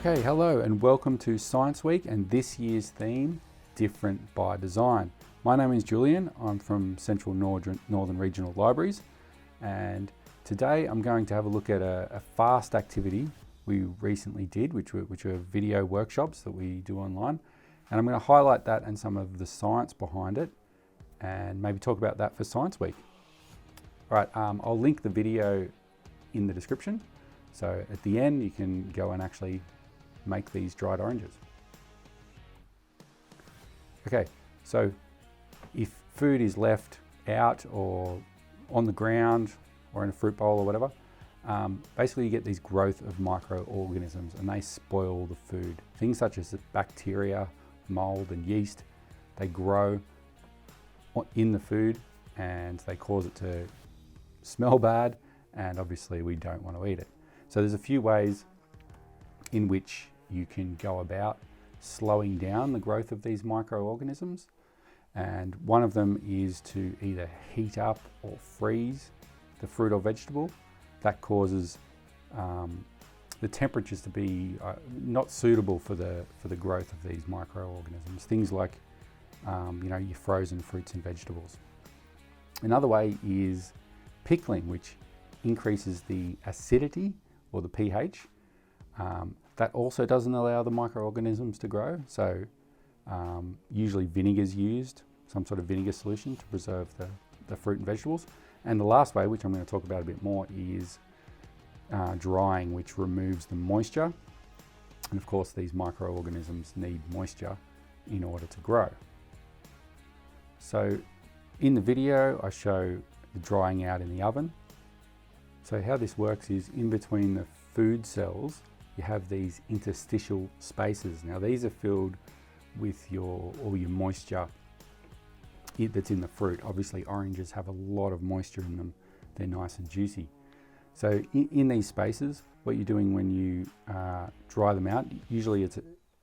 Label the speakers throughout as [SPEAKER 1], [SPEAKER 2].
[SPEAKER 1] Okay, hello and welcome to Science Week and this year's theme, Different by Design. My name is Julian, I'm from Central Northern Regional Libraries, and today I'm going to have a look at a fast activity we recently did, which are video workshops that we do online, and I'm going to highlight that and some of the science behind it and maybe talk about that for Science Week. All right, I'll link the video in the description, so at the end you can go and actually make these dried oranges. Okay, so if food is left out or on the ground or in a fruit bowl or whatever, basically you get these growth of microorganisms and they spoil the food. Things such as bacteria, mold and yeast, they grow in the food and they cause it to smell bad, and obviously we don't want to eat it. So there's a few ways in which you can go about slowing down the growth of these microorganisms, and one of them is to either heat up or freeze the fruit or vegetable. That causes the temperatures to be not suitable for the growth of these microorganisms. Things like your frozen fruits and vegetables. Another way is pickling, which increases the acidity or the pH. That also doesn't allow the microorganisms to grow, so usually vinegar is used, some sort of vinegar solution to preserve the fruit and vegetables. And the last way, which I'm going to talk about a bit more, is drying, which removes the moisture. And of course these microorganisms need moisture in order to grow. So in the video I show the drying out in the oven. So how this works is, in between the food cells you have these interstitial spaces. Now these are filled with all your moisture that's in the fruit. Obviously oranges have a lot of moisture in them, they're nice and juicy. So in these spaces, what you're doing when you dry them out, usually it's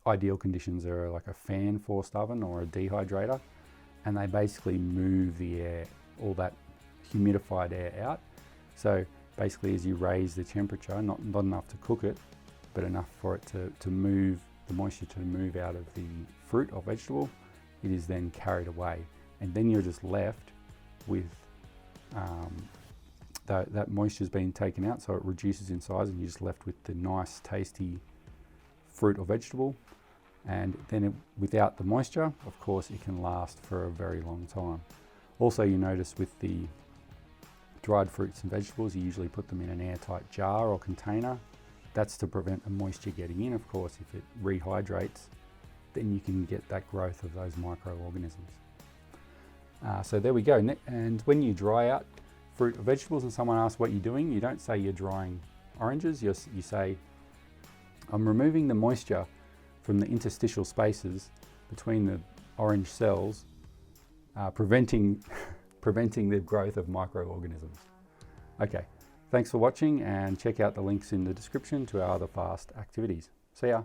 [SPEAKER 1] ideal conditions are like a fan forced oven or a dehydrator, and they basically move the air, all that humidified air out. So basically as you raise the temperature, not enough to cook it, but enough for it to move, the moisture to move out of the fruit or vegetable, it is then carried away. And then you're just left with that moisture's been taken out, so it reduces in size and you're just left with the nice tasty fruit or vegetable. And then without the moisture, of course, it can last for a very long time. Also, you notice with the dried fruits and vegetables, you usually put them in an airtight jar or container. That's to prevent the moisture getting in. Of course, if it rehydrates, then you can get that growth of those microorganisms. So there we go. And when you dry out fruit or vegetables and someone asks what you're doing, you don't say you're drying oranges, you say, I'm removing the moisture from the interstitial spaces between the orange cells, preventing the growth of microorganisms. Okay. Thanks for watching, and check out the links in the description to our other fast activities. See ya.